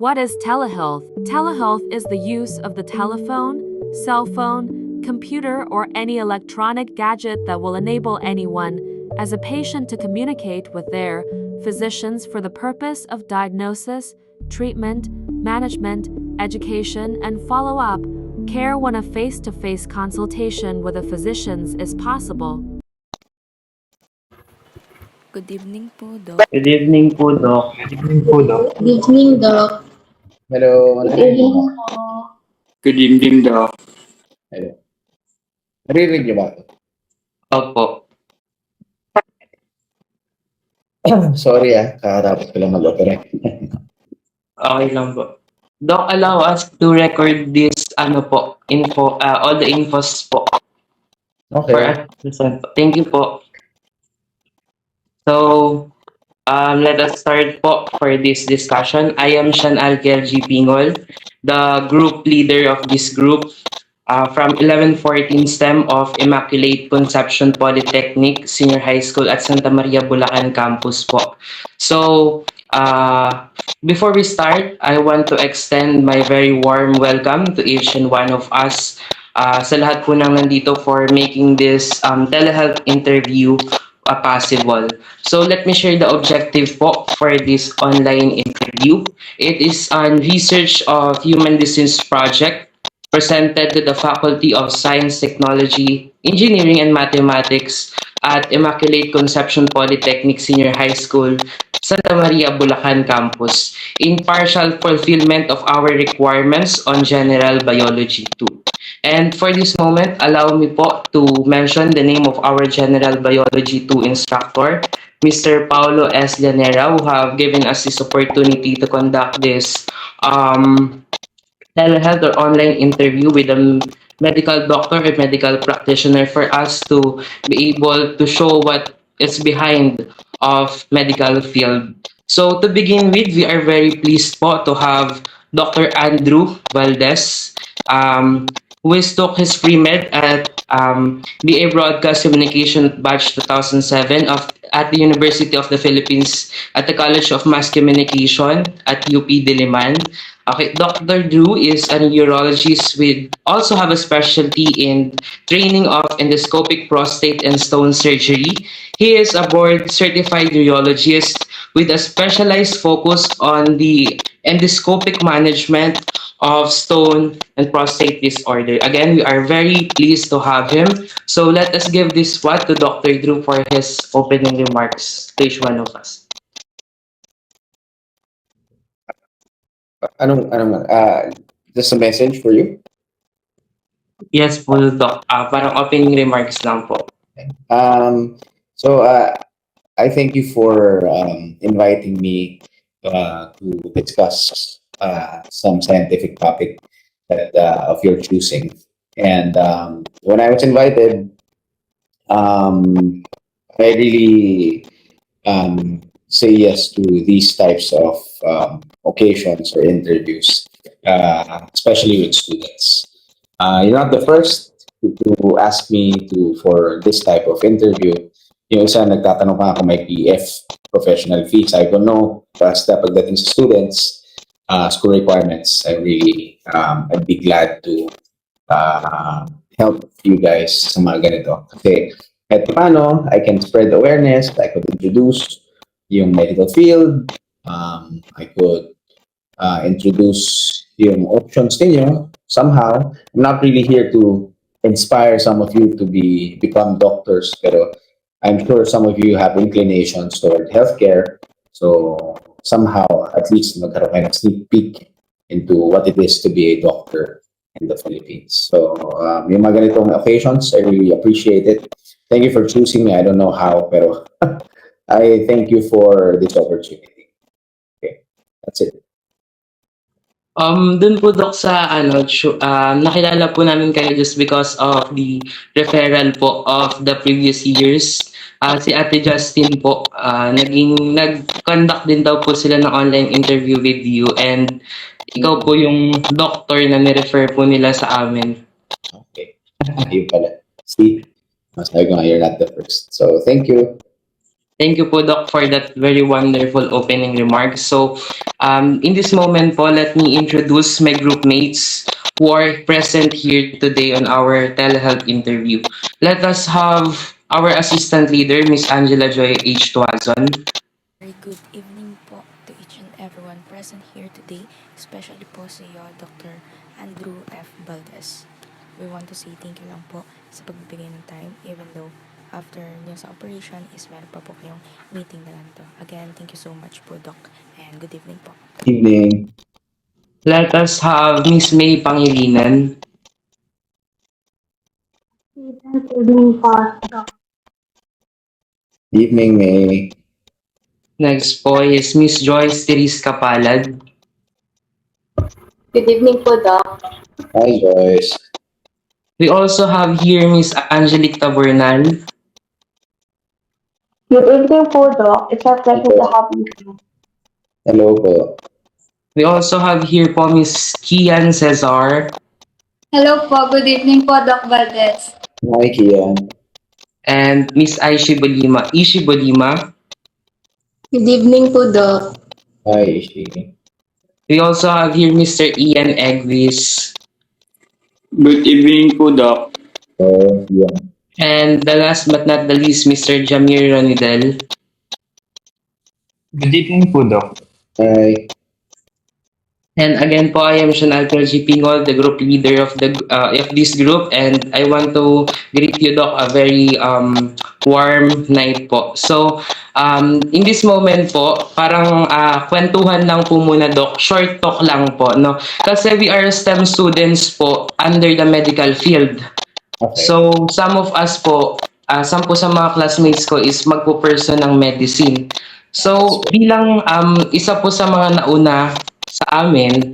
What is telehealth? Telehealth is the use of the telephone, cell phone, computer, or any electronic gadget that will enable anyone, as a patient, to communicate with their physicians for the purpose of diagnosis, treatment, management, education, and follow-up care when a face-to-face consultation with a physician is possible. Good evening po, Doc. Good evening po, Doc. Good evening, Doc. Hello, Good evening po. Good evening, Doc. Hello. Narinig niyo ba? Opo. Sorry kakatapos ko lang mag-operate. Okay lang po. Doc, allow us to record this, all the infos po for Okay. us to send po. Thank you po. So, let us start po for this discussion. I am Sean Alquiel G. Pingol, the group leader of this group from 1114 STEM of Immaculate Conception Polytechnic Senior High School at Santa Maria, Bulacan campus po. So, before we start, I want to extend my very warm welcome to each and one of us sa lahat po nang nandito for making this telehealth interview possible. So let me share the objective po for this online interview. It is a research of human disease project presented to the Faculty of Science, Technology, Engineering, and Mathematics at Immaculate Conception Polytechnic Senior High School, Santa Maria, Bulacan campus, in partial fulfillment of our requirements on General Biology 2. And for this moment, allow me po to mention the name of our General Biology 2 instructor, Mr. Paulo S. Llanera, who have given us this opportunity to conduct this telehealth or online interview with a medical doctor or medical practitioner for us to be able to show what is behind of medical field. So to begin with, we are very pleased po to have Dr. Andrew Valdez, who is took his pre-med at BA Broadcast Communication Batch 2007 at the University of the Philippines at the College of Mass Communication at UP Diliman. Okay, Dr. Drew is a urologist with also have a specialty in training of endoscopic prostate and stone surgery. He is a board certified urologist with a specialized focus on the endoscopic management of stone and prostate disorder. Again, we are very pleased to have him. So let us give this spot to Dr. Drew for his opening remarks to each one of us. Just a message for you. Yes po, Doc. Parang opening remarks lang po. So I thank you for inviting me to discuss some scientific topic that of your choosing. And when I was invited, I really say yes to these types of occasions or interviews, especially with students. You're not the first to ask me for this type of interview. Yung isa nagtatanong ka kung may PF, professional fees. I don't know. Basta pagdating sa students, school requirements, I'd be glad to help you guys sa mga ganito. Kasi kahit paano, I can spread awareness, I could introduce yung medical field, I could introduce yung options ninyo somehow. I'm not really here to inspire some of you to become doctors, pero I'm sure some of you have inclinations toward healthcare. So somehow, at least magkaroon kayo ng sneak peek into what it is to be a doctor in the Philippines. So yung mga ganitong occasions, I really appreciate it. Thank you for choosing me. I don't know how, pero I thank you for this opportunity. Okay, that's it. Dun po, Doc, sa nakilala po namin kayo just because of the referral po of the previous years. Si Ate Justin po, nag-conduct din daw po sila ng online interview with you, and ikaw po yung doctor na ni-refer po nila sa amin. Okay. Ayun pala. See, sabi ko nga, you're not the first. So, thank you. Thank you po, Doc, for that very wonderful opening remarks. So, in this moment po, let me introduce my group mates who are present here today on our telehealth interview. Let us have our assistant leader, Miss Angela Joy H. Tuazon. Very good evening po to each and everyone present here today, especially po sa iyo, Dr. Andrew F. Valdez. We want to say thank you lang po sa pagbibigay ng time, even though after nyo sa operation is meron pa po kayong meeting na lang to. Again, thank you so much po, Doc, and good evening po. Evening. Let us have Miss May Pangilinan. Evening po, Doc. Evening, May. Next po is Miss Joyce Teres Kapalad. Good evening po, Doc. Hi, Joyce. We also have here Miss Angelique Tabernal. Good evening po, Doc. It's a pleasure to have you. Hello po. We also have here po Miss Kian Cesar Hello po, good evening po, Doc Valdez. Hi, Kian. and Miss Ishi Bolima. Good evening po, Doc. Hi, Ishi. We also have here Mr. Ian Egvis. Good evening po, Doc. Oh, yeah. And the last but not the least, Mr. Jamir Ronidel. Good evening po, Doc. Hi. And again po, I am Sean Alcel G. Pingol, the group leader of this group, and I want to greet you, Doc, a very warm night po. So, in this moment po, parang kwentuhan lang po muna, Doc. Short talk lang po, no? Kasi we are STEM students po under the medical field. Okay. So, some of us po, some po sa mga classmates ko is magpo-pursue ng medicine. So, bilang isa po sa mga nauna sa amin,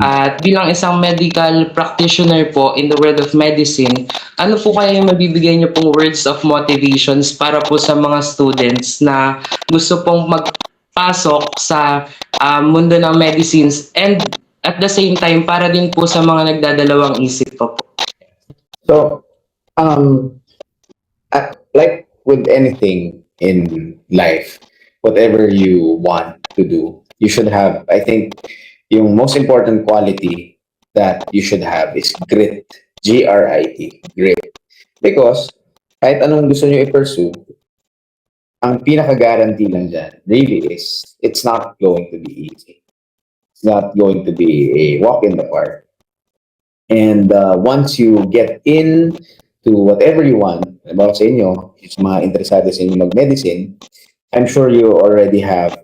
at bilang isang medical practitioner po in the world of medicine, ano po kaya yung mabibigay niyo pong words of motivations para po sa mga students na gusto pong magpasok sa mundo ng medicines, and at the same time, para din po sa mga nagdadalawang isip po. So, like with anything in life, whatever you want to do, you should have, I think, yung most important quality that you should have is grit. G-R-I-T. Grit. Because, kahit anong gusto nyo i-pursue, ang pinaka-guarantee lang dyan, really is, it's not going to be easy. It's not going to be a walk in the park. And once you get in to whatever you want, about sa inyo, yung mga interesado sa inyo mag-medicine, I'm sure you already have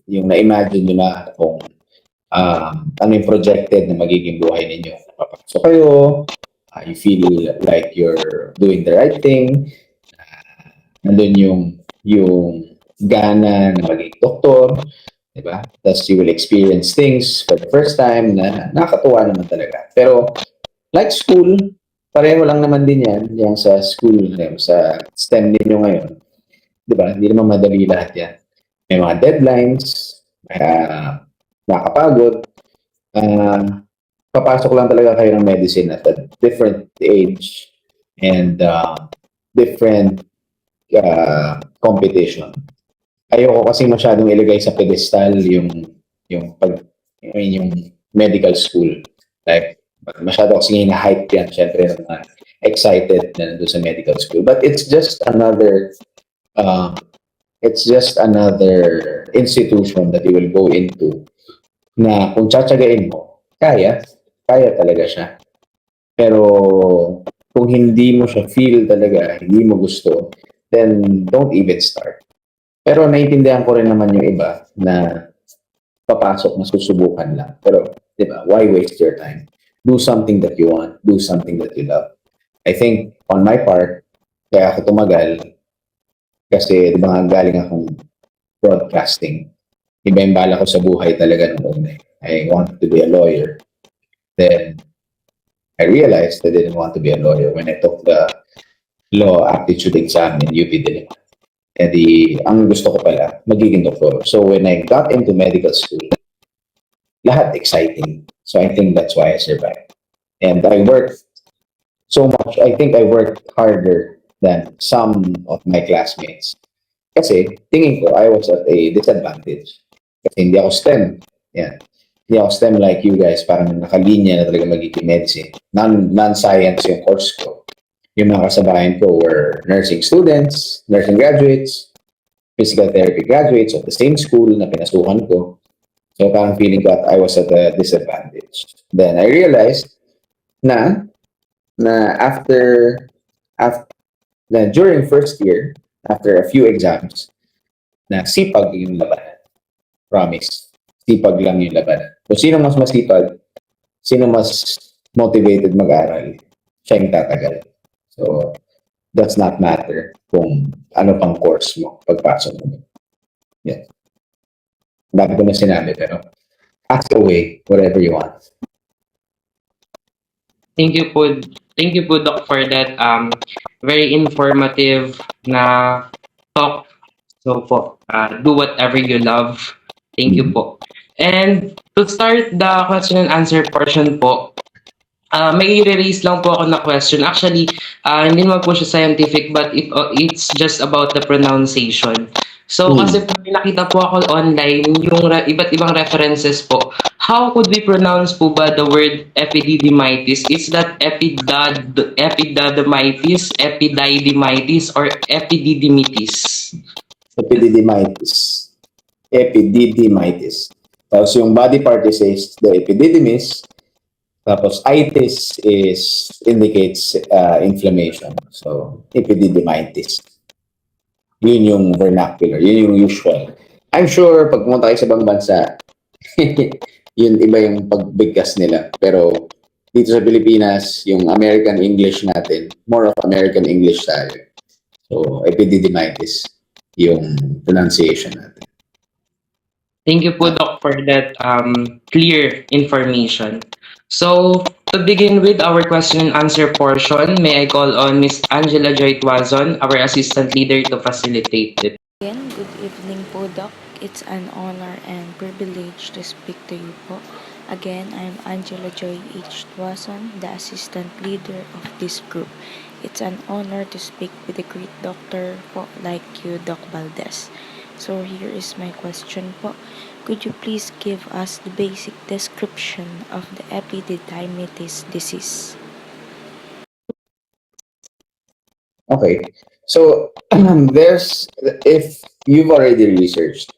yung na-imagine nyo na kung ano yung projected na magiging buhay ninyo. Papasok kayo, you feel like you're doing the right thing, nandun yung gana na maging doktor, diba? Tapos you will experience things for the first time na nakakatuwa naman talaga. Pero, like school, pareho lang naman din yan, yung sa school, sa STEM ninyo ngayon. Diba? Hindi naman madali lahat yan. May mga deadlines, nakakapagod, papasok lang talaga kayo ng medicine at a different age and different competition. Ayoko kasi masyadong ilagay sa pedestal yung medical school. Like, masyado kasi hina-hype yan, syempre, na excited na nandun sa medical school. But it's just another institution that you will go into na kung tsatsagain mo, kaya talaga siya. Pero kung hindi mo siya feel talaga, hindi mo gusto, then don't even start. Pero naiintindihan ko rin naman yung iba na papasok na susubukan lang. Pero, di ba, why waste your time? Do something that you want. Do something that you love. I think, on my part, kaya ako tumagal, kasi di ba galing akong broadcasting. Iba yung bala ko sa buhay talaga noon. I wanted to be a lawyer. Then, I realized I didn't want to be a lawyer when I took the law aptitude exam in UP Diliman. Ang gusto ko pala, magiging doktor. So when I got into medical school, lahat exciting. So I think that's why I survived. And I worked so much. I think I worked harder than some of my classmates. Kasi tingin ko I was at a disadvantage. Kasi hindi ako STEM. Yan. Hindi ako STEM like you guys. Parang nakalinya na talaga magiging medicine. Non-science yung course ko. Yung mga kasabayan ko were nursing students, nursing graduates, physical therapy graduates of the same school na pinasukan ko. So parang feeling ko I was at a disadvantage. Then I realized na during first year, after a few exams, na sipag yung labanan. Promise. Sipag lang yung labanan. So sino mas masipag, sino mas motivated mag-aral, siya yung tatagal. So, does not matter kung ano pang course mo pagpasok mo. Yeah. Dami ko na sinabi, pero ask away whatever you want. Thank you po, Doc, for that very informative na talk. So po, do whatever you love. Thank you po. And to start the question and answer portion po, may i-raise lang po ako na question. Actually, hindi naman po siya scientific, but it's just about the pronunciation. So, kasi po nakita po ako online, yung iba't ibang references po. How could we pronounce po ba the word epididymitis? Is that epididymitis, epididymitis, or epididymitis? Epididymitis. Epididymitis. Tapos yung body part is the epididymis. Tapos itis indicates inflammation. So, epididymitis. Yun yung vernacular. Yun yung usual. I'm sure pag pumunta kayo sa ibang bansa, yun iba yung pagbigkas nila. Pero dito sa Pilipinas, yung American English natin, more of American English tayo. So, epididymitis yung pronunciation natin. Thank you po, Doc, for that clear information. So, to begin with our question and answer portion, may I call on Ms. Angela Joy Tuazon, our assistant leader, to facilitate it. Again, good evening po, Doc. It's an honor and privilege to speak to you po. Again, I'm Angela Joy H. Tuazon, the assistant leader of this group. It's an honor to speak with a great doctor po like you, Doc Valdez. So here is my question po. Could you please give us the basic description of the epididymitis disease? Okay. So, if you've already researched,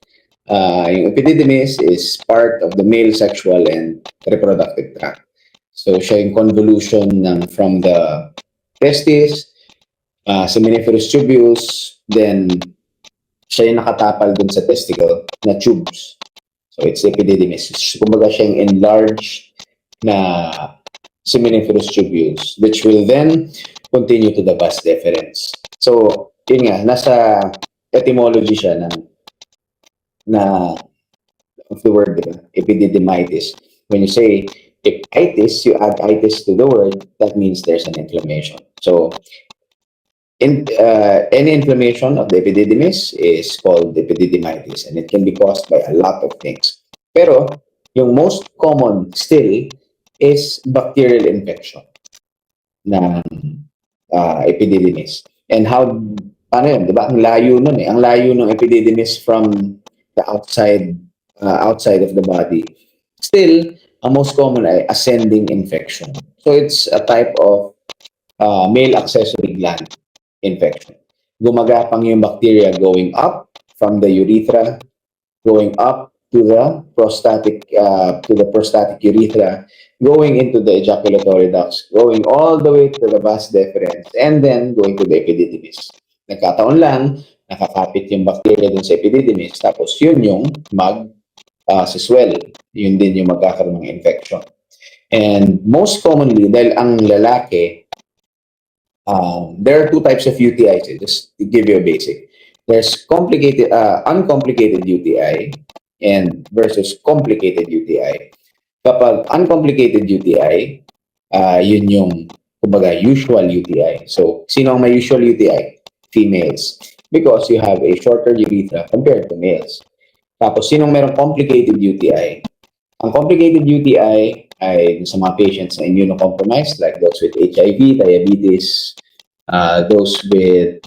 yung epididymis is part of the male sexual and reproductive tract. So, siya yung convolution from the testis, seminiferous tubules, then siya yung nakatapal dun sa testicle na tubes. So, it's epididymis. Kumbaga siya yung enlarged na seminiferous tubules, which will then continue to the vas deferens. So, yun nga, nasa etymology siya of the word, diba? Epididymitis. When you say itis, you add itis to the word, that means there's an inflammation. So, any inflammation of the epididymis is called epididymitis, and it can be caused by a lot of things. Pero, yung most common still is bacterial infection ng epididymis. And paano yun? Diba? Ang layo nun eh. Ang layo ng epididymis from the outside of the body. Still, ang most common ay ascending infection. So, it's a type of male accessory gland infection. Gumagapang yung bacteria going up from the urethra, going up to the prostatic urethra, going into the ejaculatory ducts, going all the way to the vas deferens, and then going to the epididymis. Nagkataon lang, nakakapit yung bacteria dun sa epididymis, tapos yun yung swell. Yun din yung magkakaroon ng infection. And most commonly, dahil ang lalaki, there are two types of UTIs. Just to give you a basic. There's uncomplicated UTI and versus complicated UTI. Kapag uncomplicated UTI, yun yung kumbaga usual UTI. So, sino ang may usual UTI? Females. Because you have a shorter urethra compared to males. Tapos, sinong merong complicated UTI? Ang complicated UTI ay sa mga patients na immunocompromised, like those with HIV, diabetes, those with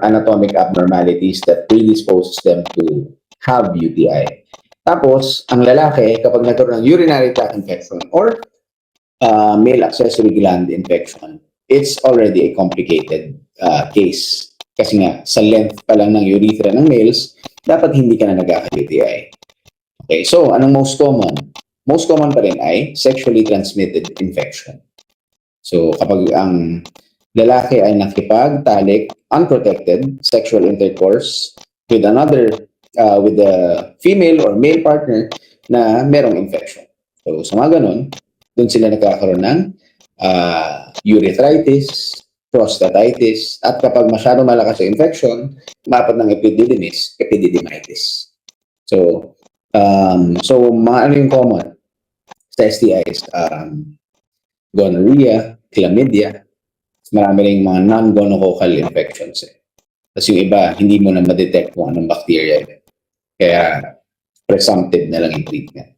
anatomic abnormalities that predisposes them to have UTI. Tapos, ang lalaki, kapag nagkaroon ng urinary tract infection or male accessory gland infection, it's already a complicated case. Kasi nga, sa length pa lang ng urethra ng males, dapat hindi ka na nagkaka-UTI. Okay, so anong most common? Most common pa rin ay sexually transmitted infection. So kapag ang lalaki ay nakipagtalik, unprotected sexual intercourse with with the female or male partner na merong infection. So sa mga ganun, doon sila nagkakaroon ng urethritis, prostatitis, at kapag masyado malakas yung infection, umapat ng epididymitis. So mga ano yung common sa STIs? Gonorrhea, chlamydia, marami rin mga non-gonococcal infections. Tapos yung iba, hindi mo na ma-detect kung anong bacteria. Kaya presumptive na lang yung treatment.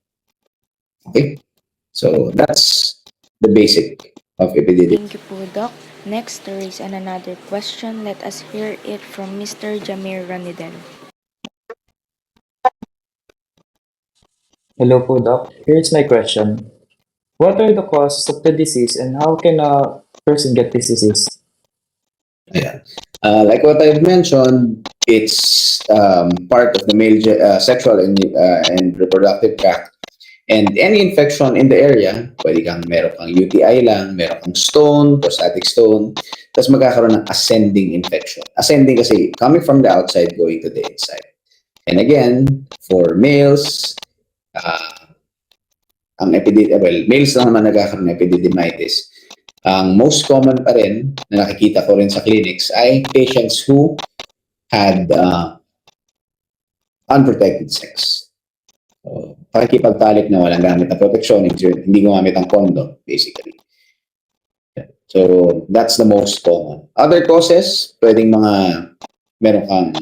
Okay? So that's the basic of epididymitis. Thank you po, Doc. Next, there is another question. Let us hear it from Mr. Jamir Raniden. Hello po, Doc. Here's my question. What are the causes of the disease and how can a person get this disease? Yeah. Like what I've mentioned, it's part of the male sexual and reproductive tract. And any infection in the area, pwede kang meron kang UTI lang, meron kang stone, prostatic stone, tapos magkakaroon ng ascending infection. Ascending kasi coming from the outside going to the inside. And again, for males, males lang naman nagkakaroon ng epididymitis. Ang most common pa rin na nakikita ko rin sa clinics ay patients who had unprotected sex. So, pakikipagtalik na walang gamit na protection, hindi gumamit ang condom, basically. So, that's the most common. Other causes, pwedeng meron kang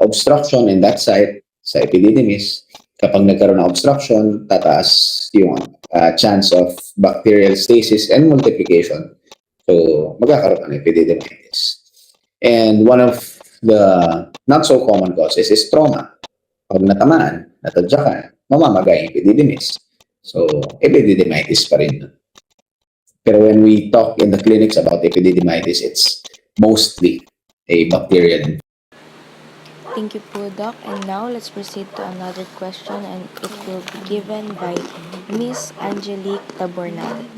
obstruction in that site, sa epididymis. Kapag nagkaroon ng obstruction, tataas yung chance of bacterial stasis and multiplication. So, magkakaroon ng epididymitis. And one of the not so common causes is trauma. Pag natamaan, natadyakan, mamamagay yung epididymis. So, epididymitis pa rin. Pero when we talk in the clinics about epididymitis, it's mostly a bacterial infection. Thank you po, Doc. And now, let's proceed to another question and it will be given by Miss Angelique Tabornal.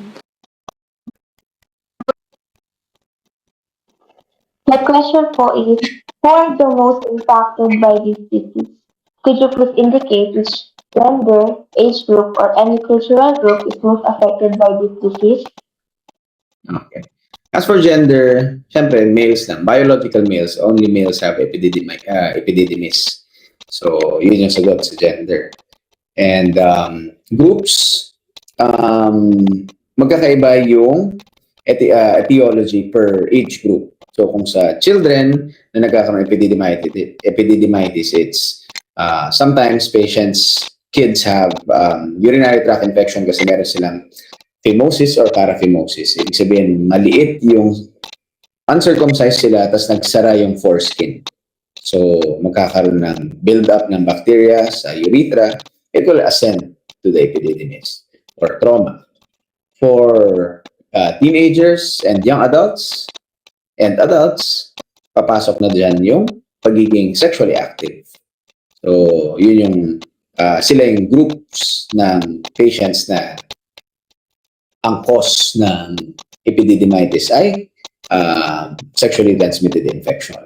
My question po is, who are the most impacted by this disease? Could you please indicate which gender, age group, or any cultural group is most affected by this disease? Okay. As for gender, syempre, males lang. Biological males, only males have epididymis. So, yun yung sagot sa gender. And groups, magkakaiba yung etiology per age group. So, kung sa children na nagkakaroon ng epididymitis, it's sometimes kids have urinary tract infection kasi meron silang phimosis or paraphimosis. Ibig sabihin, maliit yung uncircumcised sila, tapos nagsara yung foreskin. So, magkakaroon ng build-up ng bacteria sa urethra. It will ascend to the epididymis or trauma. For teenagers and young adults, papasok na dyan yung pagiging sexually active. So, yun yung sila yung groups ng patients na ang cause ng epididymitis ay sexually transmitted infection.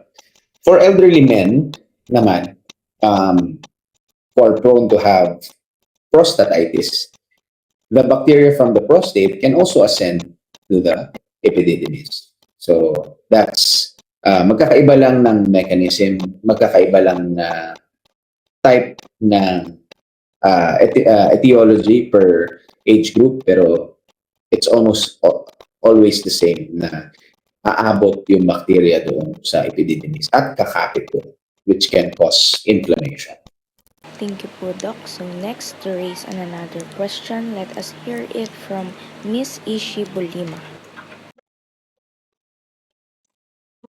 For elderly men naman, who are prone to have prostatitis, the bacteria from the prostate can also ascend to the epididymis. So that's magkakaiba lang ng mechanism, magkakaiba lang na type ng etiology per age group, pero it's almost always the same na aabot yung bacteria doon sa epididymis at kakapit doon, which can cause inflammation. Thank you po, Doc. So next, to raise another question, let us hear it from Miss Ishi Bolima.